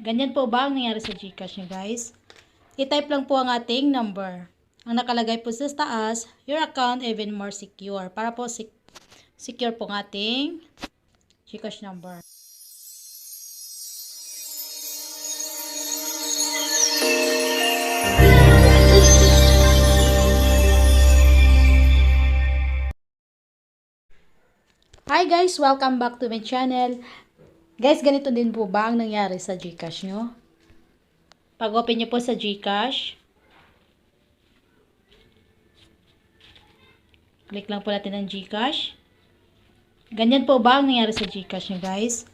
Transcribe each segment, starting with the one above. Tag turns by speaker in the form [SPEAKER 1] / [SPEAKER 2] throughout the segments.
[SPEAKER 1] Ganyan po ba ang nangyari sa GCash nyo, guys? I-type lang po ang ating number. Ang nakalagay po sa taas, your account even more secure. Para po secure po ang ating GCash number. Hi guys! Welcome back to my channel. Guys, ganito din po ba ang nangyari sa GCash nyo? Pag-open nyo po sa GCash, click lang po natin ang GCash. Ganyan po ba ang nangyari sa GCash nyo, guys?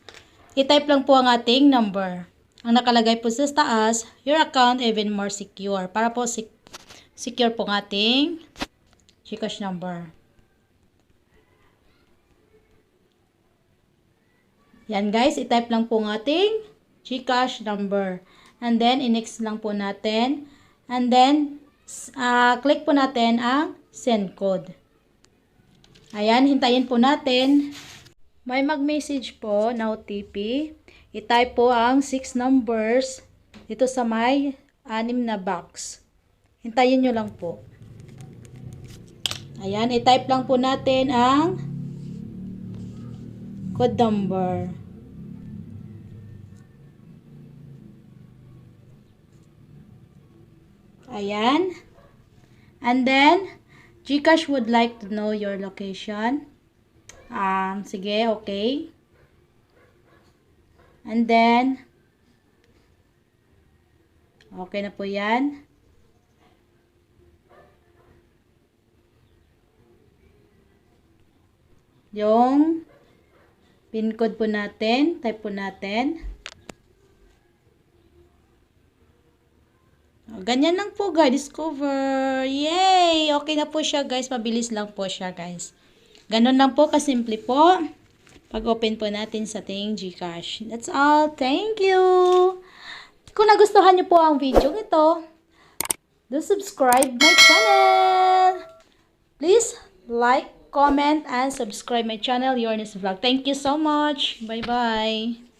[SPEAKER 1] I-type lang po ang ating number. Ang nakalagay po sa taas, your account even more secure. Para po secure po ang ating GCash number. Yan guys, i-type lang po ang ating GCash number. And then, i-next lang po natin. And then, click po natin ang send code. Ayan, hintayin po natin. May mag-message po na OTP. I-type po ang 6 numbers dito sa may 6 na box. Hintayin nyo lang po. Ayan, i-type lang po natin ang code number. Ayan. And then, GCash would like to know your location. Sige, okay. And then, okay na po yan. Yung PIN code po natin, type po natin. Ganyan lang po guys, discover. Yay! Okay na po siya guys, mabilis lang po siya guys. Ganun lang po, kasimple po. Pag-open po natin sa ating GCash. That's all. Thank you! Kung nagustuhan niyo po ang video ito, do subscribe my channel. Please like, comment, and subscribe my channel, Yornis Vlog. Thank you so much. Bye-bye.